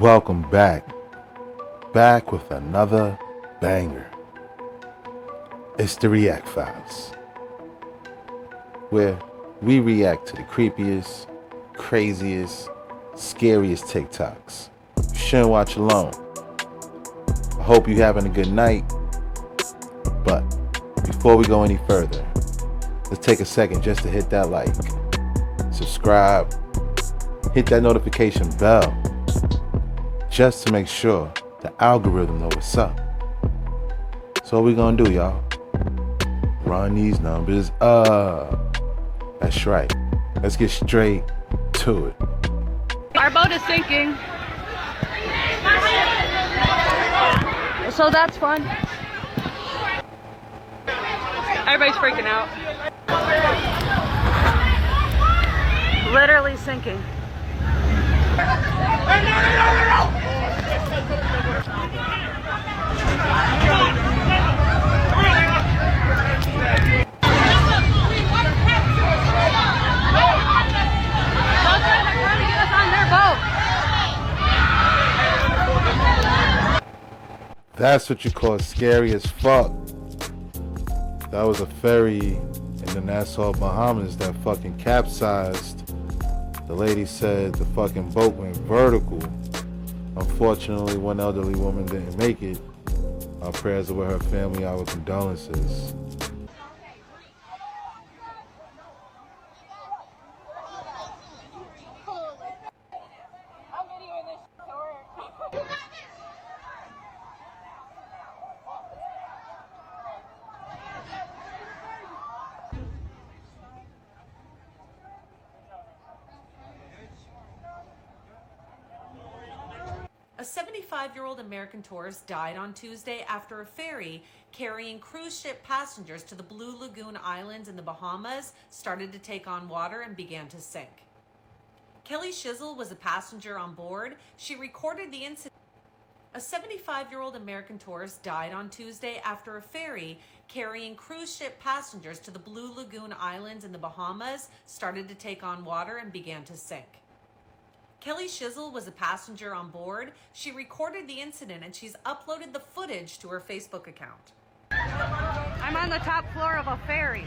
Welcome back with another banger. It's the React Files, where we react to the creepiest, craziest, scariest TikToks. You shouldn't watch alone. I hope you're having a good night, but before we go any further, let's take a second just to hit that like, subscribe, hit that notification bell, just to make sure the algorithm knows what's up. So what we gonna do, y'all? Run these numbers up. That's right. Let's get straight to it. Our boat is sinking. So that's fun. Everybody's freaking out. Literally sinking. That's what you call scary as fuck. That was a ferry in the Nassau, Bahamas that fucking capsized. The lady said the fucking boat went vertical. Unfortunately, one elderly woman didn't make it. Our prayers are with her family, our condolences. A 75-year-old American tourist died on Tuesday after a ferry carrying cruise ship passengers to the Blue Lagoon Islands in the Bahamas started to take on water and began to sink. Kelly Shizzle was a passenger on board. She recorded the incident. A 75-year-old American tourist died on Tuesday after a ferry carrying cruise ship passengers to the Blue Lagoon Islands in the Bahamas started to take on water and began to sink. Kelly Shizzle was a passenger on board. She recorded the incident and she's uploaded the footage to her Facebook account. I'm on the top floor of a ferry.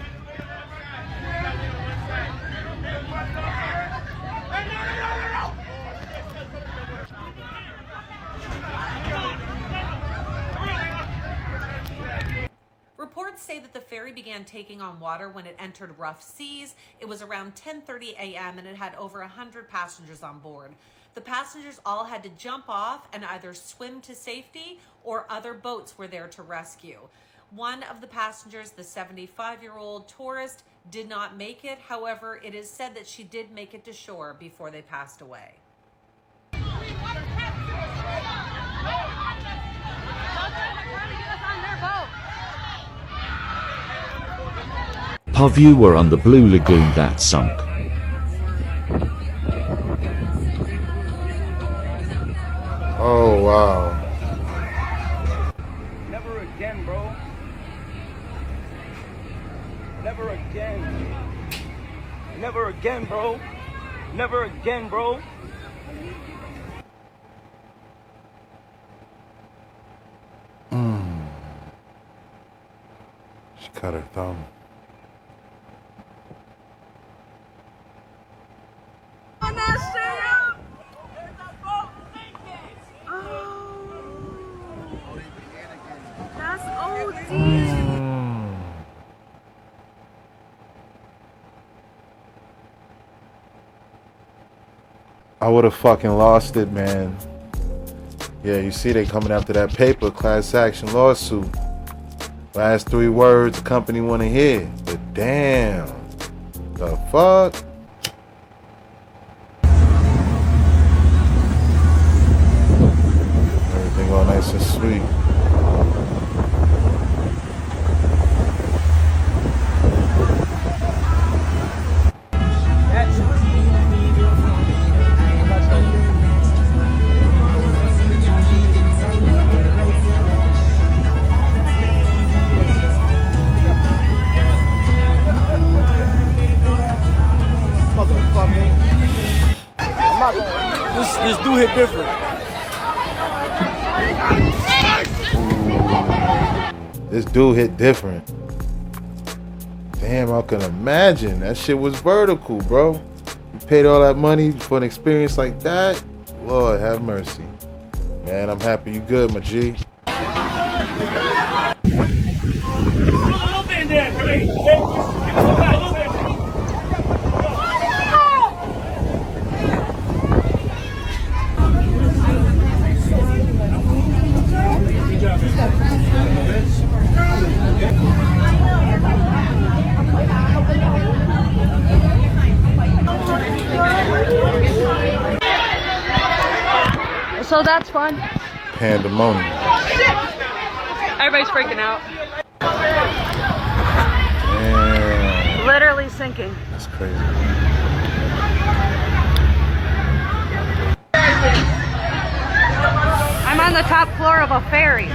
Reports say that the ferry began taking on water when it entered rough seas. It was around 10:30 a.m. and it had over 100 passengers on board. The passengers all had to jump off and either swim to safety or other boats were there to rescue. One of the passengers, the 75-year-old tourist, did not make it. However, it is said that she did make it to shore before they passed away. Puv, you were on the Blue Lagoon that sunk. Oh, wow. Never again, bro. Never again. Never again, bro. Never again, bro. She cut her thumb. On that shit! That's OD. I would have fucking lost it, man. Yeah, you see they coming after that paper, class action lawsuit. Last 3 words the company want to hear. But damn, the fuck? Everything all nice and sweet. This dude hit different. This dude hit different. Damn, I can imagine. That shit was vertical, bro. You paid all that money for an experience like that? Lord have mercy. Man, I'm happy you good, my G. So that's fun. Pandemonium. Everybody's freaking out. Damn. Literally sinking. That's crazy. I'm on the top floor of a ferry.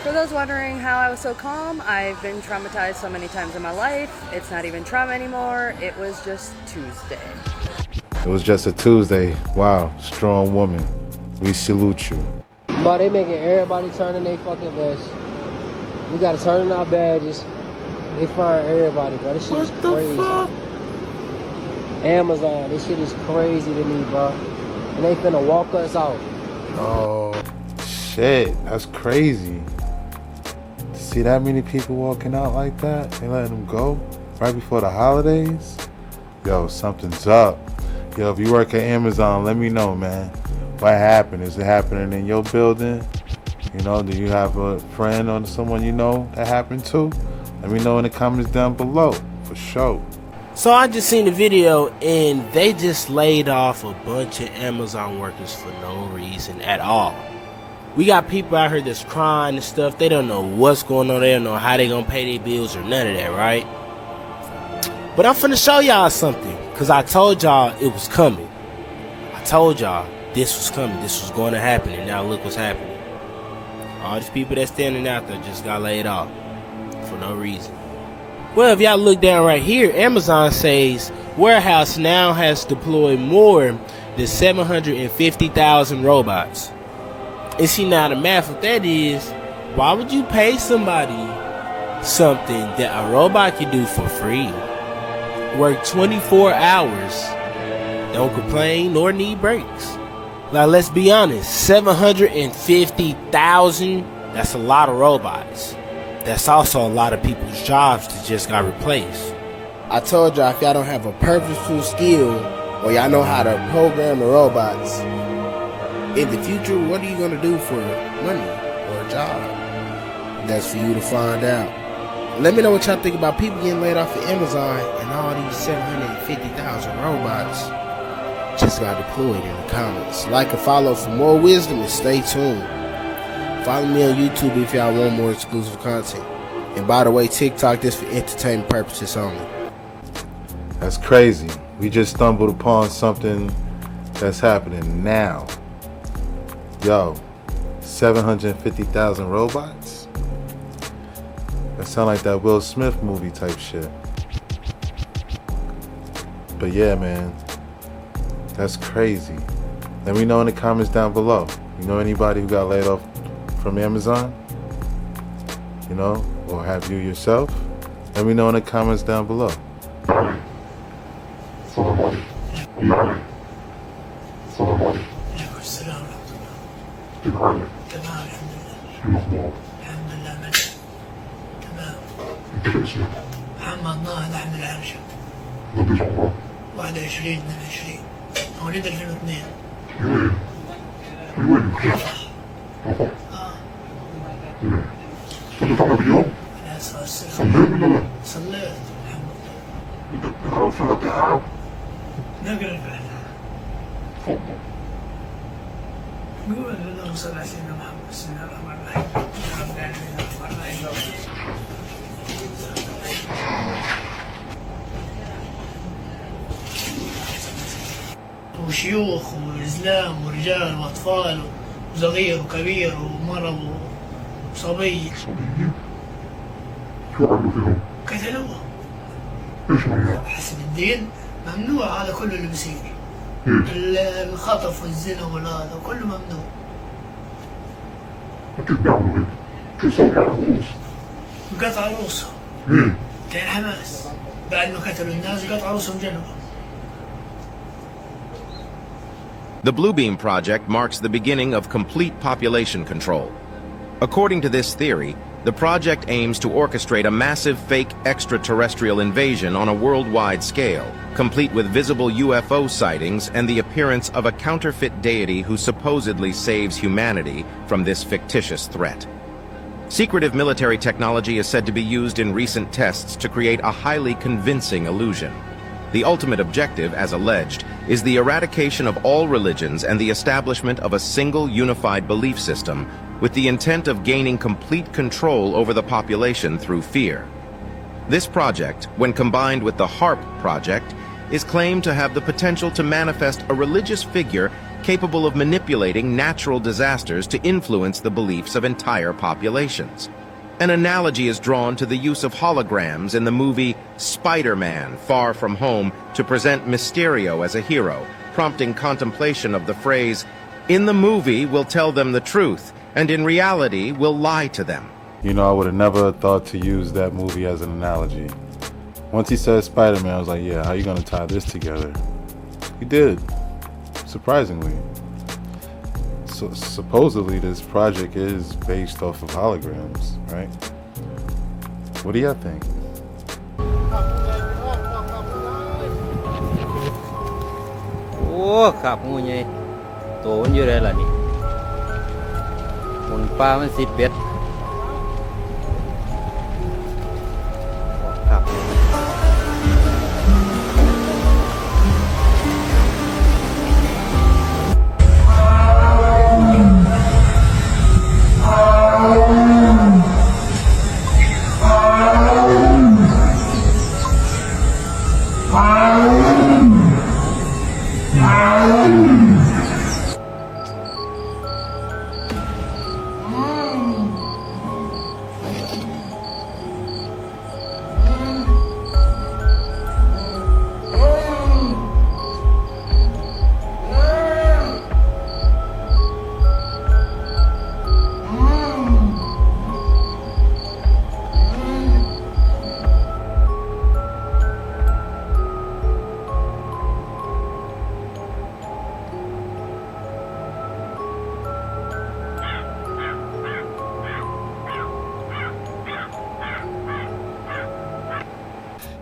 For those wondering how I was so calm, I've been traumatized so many times in my life. It's not even trauma anymore. It was just Tuesday. It was just a Tuesday. Wow, strong woman. We salute you. But they making everybody turn in their fucking vest. We gotta turn in our badges. They firing everybody, bro. This shit is crazy. Fuck? Amazon, this shit is crazy to me, bro. And they finna walk us out. Oh, shit. That's crazy. See that many people walking out like that? They letting them go right before the holidays? Yo, something's up. Yo, if you work at Amazon, let me know, man. What happened? Is it happening in your building? You know, do you have a friend or someone you know that happened to? Let me know in the comments down below, for sure. So I just seen the video and they just laid off a bunch of Amazon workers for no reason at all. We got people out here that's crying and stuff. They don't know what's going on. They don't know how they gonna pay their bills or none of that, right? But I'm finna show y'all something, because I told y'all it was coming. I told y'all this was coming. This was going to happen, and now look what's happening. All these people that's standing out there just got laid off for no reason. Well, if y'all look down right here, Amazon says warehouse now has deployed more than 750,000 robots. And see, now the math of that is, why would you pay somebody something that a robot can do for free? Work 24 hours, don't complain nor need breaks. Now let's be honest, 750,000, that's a lot of robots. That's also a lot of people's jobs that just got replaced. I told y'all, if y'all don't have a purposeful skill, or y'all know how to program the robots, in the future, what are you going to do for money or a job? That's for you to find out. Let me know what y'all think about people getting laid off at Amazon and all these 750,000 robots just got deployed in the comments. Like and follow for more wisdom and stay tuned. Follow me on YouTube if y'all want more exclusive content. And by the way, TikTok, this for entertainment purposes only. That's crazy. We just stumbled upon something that's happening now. Yo, 750,000 robots? That sound like that Will Smith movie type shit. But yeah, man, that's crazy. Let me know in the comments down below. You know anybody who got laid off from Amazon? You know, or have you yourself? Let me know in the comments down below. تمام الحمد لله. الحمد لله ماشي. تمام. محمد ناهض احمد العرشه. 21/22 مواليد 2002. صليت على اليوم؟ لا صليت ولا لا؟ صليت الحمد لله. نقرأ الفاتحة؟ نقرأ الفاتحة. تفضل. نقول اللهم صل على سيدنا محمد بسم الله الرحمن الرحيم يا رب العالمين الرحمن الرحيم وشيوخ وإسلام ورجال وأطفال صغير وكبير ومرض وصبي. شو عملوا فيهم؟ قتلوه. ايش ممنوع؟ حسب الدين ممنوع هذا كله اللي بيصير. الخطف والزنا والهذا كله ممنوع. كيف بيعملوا هيك؟ شو سووا بالعروس؟ قطع رؤوسهم. مين؟ كان حماس. بعد ما قتلوا الناس قطع رؤوسهم جنبهم. The Bluebeam Project marks the beginning of complete population control. According to this theory, the project aims to orchestrate a massive fake extraterrestrial invasion on a worldwide scale, complete with visible UFO sightings and the appearance of a counterfeit deity who supposedly saves humanity from this fictitious threat. Secretive military technology is said to be used in recent tests to create a highly convincing illusion. The ultimate objective, as alleged, is the eradication of all religions and the establishment of a single unified belief system with the intent of gaining complete control over the population through fear. This project, when combined with the HARP project, is claimed to have the potential to manifest a religious figure capable of manipulating natural disasters to influence the beliefs of entire populations. An analogy is drawn to the use of holograms in the movie Spider-Man: Far From Home to present Mysterio as a hero, prompting contemplation of the phrase, "In the movie, we'll tell them the truth, and in reality, we'll lie to them." You know, I would have never thought to use that movie as an analogy. Once he said Spider-Man, I was like, yeah, how you gonna tie this together? He did, surprisingly. So supposedly this project is based off of holograms, right? What do y'all think? Oh, ครับงูใหญ่โตมันอยู่ได้ล่ะนี่หมุนปลามันสิเป็ดครับ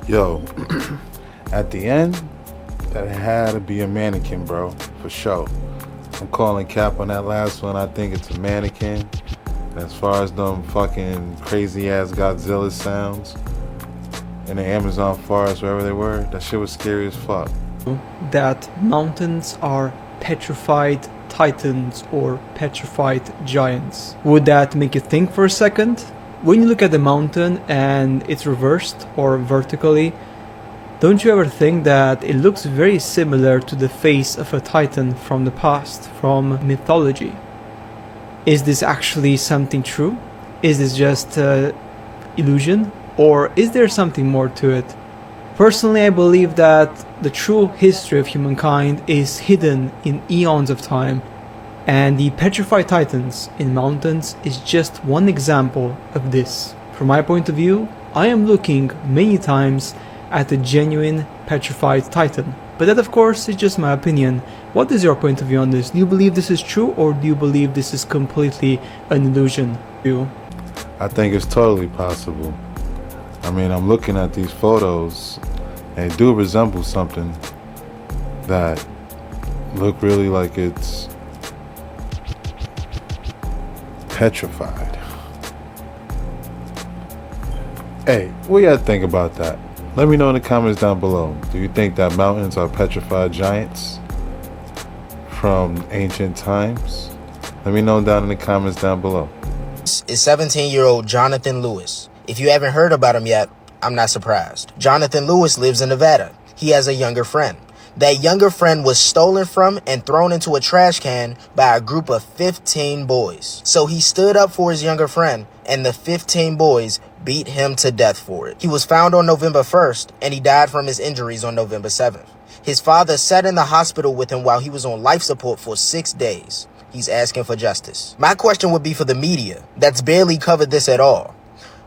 Yo, at the end, that had to be a mannequin, bro, for sure. I'm calling cap on that last one. I think it's a mannequin. As far as them fucking crazy ass Godzilla sounds in the Amazon forest, wherever they were, that shit was scary as fuck. That mountains are petrified titans or petrified giants. Would that make you think for a second? When you look at the mountain and it's reversed or vertically, don't you ever think that it looks very similar to the face of a titan from the past, from mythology? Is this actually something true? Is this just illusion? Or is there something more to it? Personally, I believe that the true history of humankind is hidden in eons of time, and the petrified titans in mountains is just one example of this. From my point of view, I am looking many times at a genuine petrified titan. But that, of course, is just my opinion. What is your point of view on this? Do you believe this is true, or do you believe this is completely an illusion? I think it's totally possible. I mean, I'm looking at these photos, and they do resemble something that look really like it's petrified. Hey, what y'all think about that? Let me know in the comments down below. Do you think that mountains are petrified giants from ancient times? Let me know down in the comments down below. Is 17-year-old Jonathan Lewis. If you haven't heard about him yet, I'm not surprised. Jonathan Lewis lives in Nevada. He has a younger friend. that younger friend was stolen from and thrown into a trash can by a group of 15 boys. So he stood up for his younger friend, and the 15 boys beat him to death for it. He was found on November 1st, and he died from his injuries on November 7th. His father sat in the hospital with him while he was on life support for 6 days. He's asking for justice. My question would be for the media that's barely covered this at all.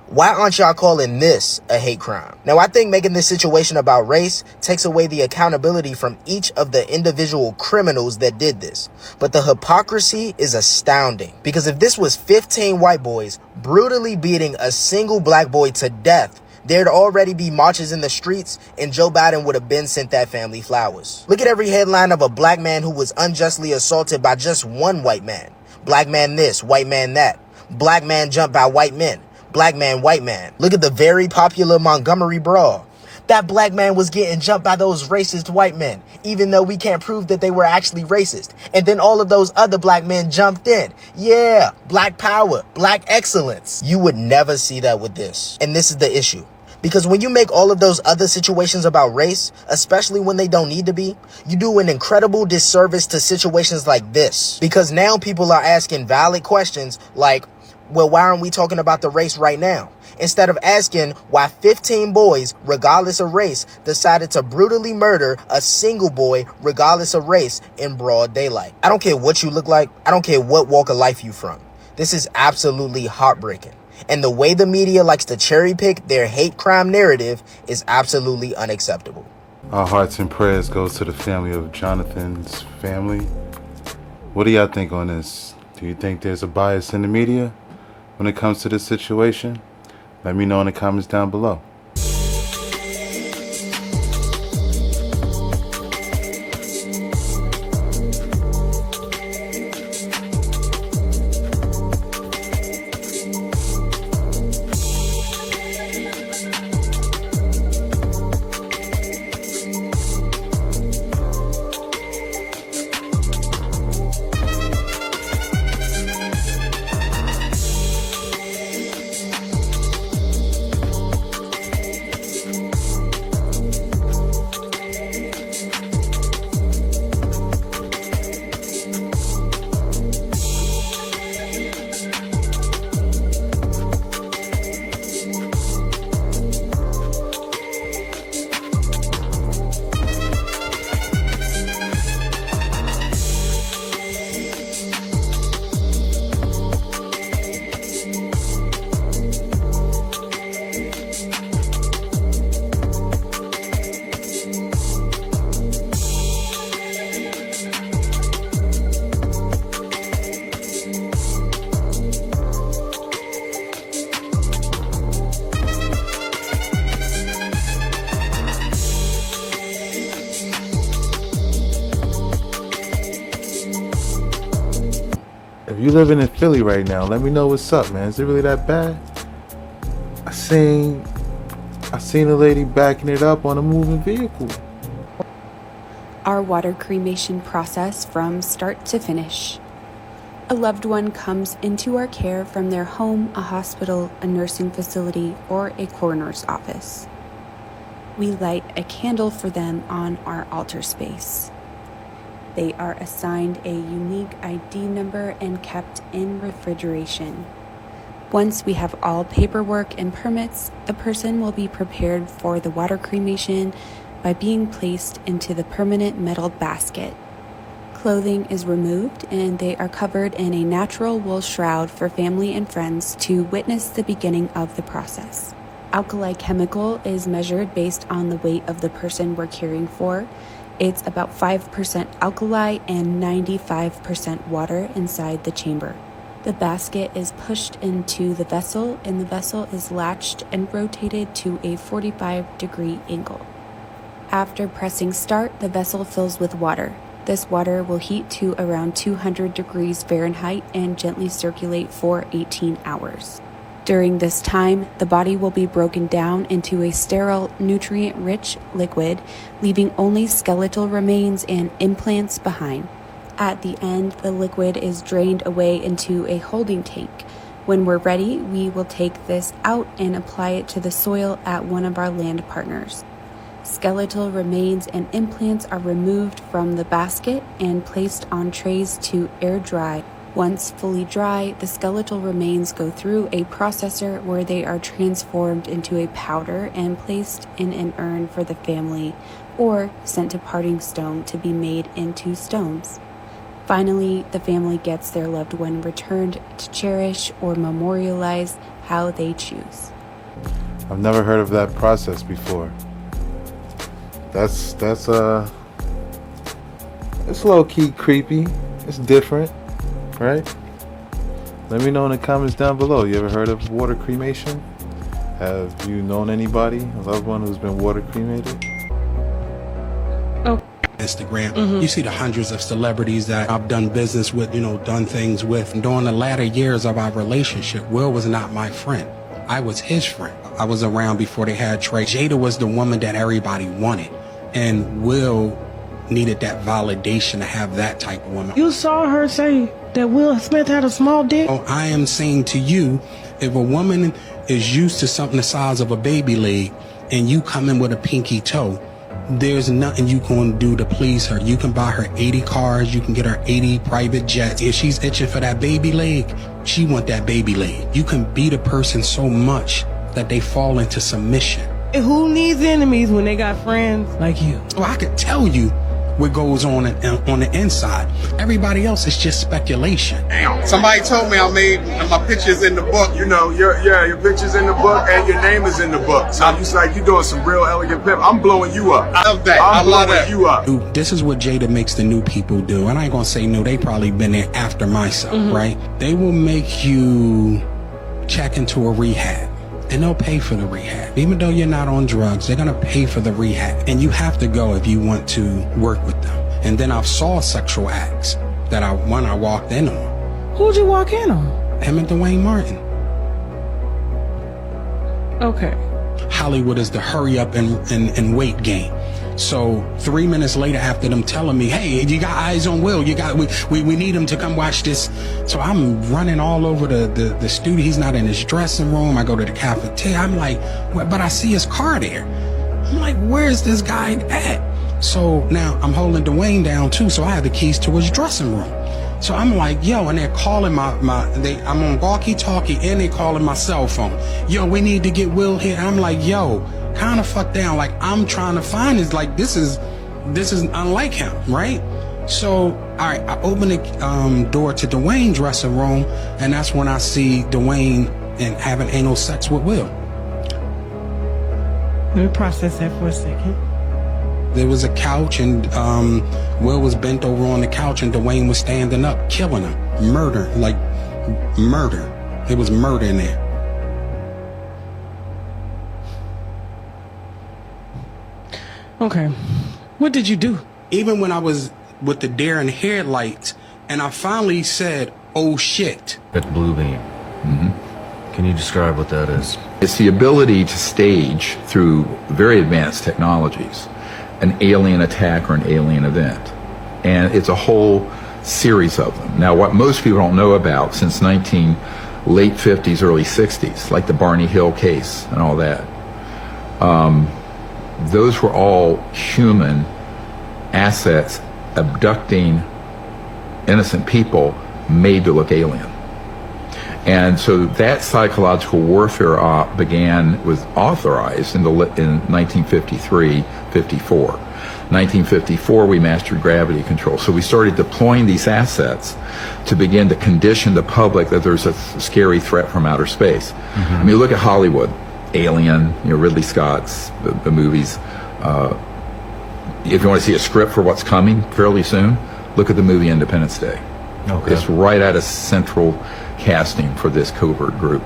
Why aren't y'all calling this a hate crime? Now, I think making this situation about race takes away the accountability from each of the individual criminals that did this. But the hypocrisy is astounding. Because if this was 15 white boys brutally beating a single black boy to death, there'd already be marches in the streets, and Joe Biden would have been sent that family flowers. Look at every headline of a black man who was unjustly assaulted by just one white man. Black man this, white man that. Black man jumped by white men. Black man, white man. Look at the very popular Montgomery Brawl. That black man was getting jumped by those racist white men, even though we can't prove that they were actually racist. And then all of those other black men jumped in. Yeah, black power, black excellence. You would never see that with this. And this is the issue. Because when you make all of those other situations about race, especially when they don't need to be, you do an incredible disservice to situations like this. Because now people are asking valid questions like, well, why aren't we talking about the race right now? Instead of asking why 15 boys, regardless of race, decided to brutally murder a single boy, regardless of race, in broad daylight. I don't care what you look like. I don't care what walk of life you from. This is absolutely heartbreaking. And the way the media likes to cherry pick their hate crime narrative is absolutely unacceptable. Our hearts and prayers goes to the family of Jonathan's family. What do y'all think on this? Do you think there's a bias in the media when it comes to this situation? Let me know in the comments down below. If you living in Philly right now, let me know what's up, man. Is it really that bad? I seen a lady backing it up on a moving vehicle. Our water cremation process from start to finish. A loved one comes into our care from their home, a hospital, a nursing facility, or a coroner's office. We light a candle for them on our altar space. They are assigned a unique ID number and kept in refrigeration. Once we have all paperwork and permits, the person will be prepared for the water cremation by being placed into the permanent metal basket. Clothing is removed and they are covered in a natural wool shroud for family and friends to witness the beginning of the process. Alkali chemical is measured based on the weight of the person we're caring for. It's about 5% alkali and 95% water inside the chamber. The basket is pushed into the vessel and the vessel is latched and rotated to a 45-degree angle. After pressing start, the vessel fills with water. This water will heat to around 200 degrees Fahrenheit and gently circulate for 18 hours. During this time, the body will be broken down into a sterile, nutrient-rich liquid, leaving only skeletal remains and implants behind. At the end, the liquid is drained away into a holding tank. When we're ready, we will take this out and apply it to the soil at one of our land partners. Skeletal remains and implants are removed from the basket and placed on trays to air dry. Once fully dry, the skeletal remains go through a processor where they are transformed into a powder and placed in an urn for the family, or sent to Parting Stone to be made into stones. Finally, the family gets their loved one returned to cherish or memorialize how they choose. I've never heard of that process before. That's it's low-key creepy. It's different, right? Let me know in the comments down below. You ever heard of water cremation? Have you known anybody, a loved one who's been water cremated? Instagram. You see the hundreds of celebrities that I've done business with, done things with. And during the latter years of our relationship, Will was not my friend. I was his friend. I was around before they had Trey. Jada was the woman that everybody wanted. And Will needed that validation to have that type of woman. You saw her say that Will Smith had a small dick? Oh, I am saying to you, if a woman is used to something the size of a baby leg and you come in with a pinky toe, there's nothing you can do to please her. You can buy her 80 cars, you can get her 80 private jets. If she's itching for that baby leg, she want that baby leg. You can beat a person so much that they fall into submission. Who needs enemies when they got friends like you? Well, I could tell you what goes on the inside. Everybody else is just speculation. Somebody told me I made my pictures in the book. Your pictures in the book and your name is in the book. So you're doing some real elegant pimp. I'm blowing you up. I love that. I'm blowing you up. This is what Jada makes the new people do. And I ain't gonna say new, they probably been there after myself, right? They will make you check into a rehab. And they'll pay for the rehab. Even though you're not on drugs, they're gonna pay for the rehab. And you have to go if you want to work with them. And then I've saw sexual acts that I walked in on. Who'd you walk in on? Him and Dwayne Martin. Okay. Hollywood is the hurry up and wait game. So 3 minutes later, after them telling me, hey, you got eyes on Will, we need him to come watch this. So I'm running all over the studio. He's not in his dressing room. I go to the cafeteria. I'm like, but I see his car there. I'm like, where's this guy at? So now I'm holding Dwayne down too. So I have the keys to his dressing room. So I'm like, yo, and they're calling I'm on walkie-talkie and they calling my cell phone. Yo, we need to get Will here. I'm like, yo, kind of fucked down. Like, I'm trying to find this. Like, this is unlike him, right? So, all right, I open the door to Dwayne's dressing room, and that's when I see Dwayne and having anal sex with Will. Let me process that for a second. There was a couch, and Will was bent over on the couch, and Dwayne was standing up, killing him. Murder. It was murder in there. Okay. What did you do? Even when I was with the deer in headlights, and I finally said, oh shit. That blue beam. Can you describe what that is? It's the ability to stage through very advanced technologies an alien attack or an alien event. And it's a whole series of them. Now, what most people don't know about since late 50s, early 60s, like the Barney Hill case and all that, those were all human assets abducting innocent people made to look alien. And so that psychological warfare was authorized in 1953, 54. 1954, we mastered gravity control. So we started deploying these assets to begin to condition the public that there's a scary threat from outer space. I mean, look at Hollywood, Alien, Ridley Scott's the movies. If you want to see a script for what's coming fairly soon, look at the movie Independence Day. Okay. It's right out of central casting for this covert group.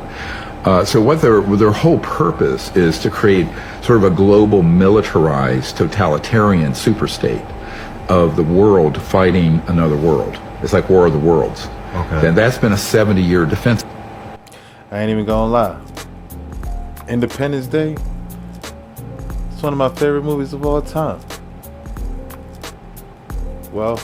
So what their whole purpose is to create sort of a global militarized totalitarian superstate of the world fighting another world. It's like War of the Worlds. Okay. And that's been a 70-year defense. I ain't even gonna lie. Independence Day, it's one of my favorite movies of all time. Well,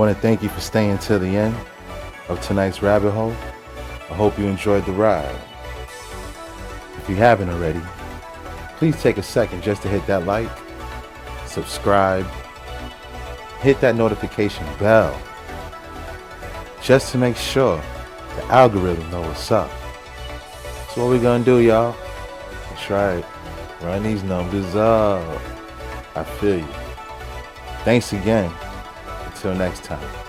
want to thank you for staying till the end of tonight's rabbit hole. I hope you enjoyed the ride. If you haven't already, please take a second just to hit that like, subscribe, hit that notification bell, just to make sure the algorithm knows what's up. That's what we're gonna do, y'all. That's right. Run these numbers up. I feel you. Thanks again. Until next time.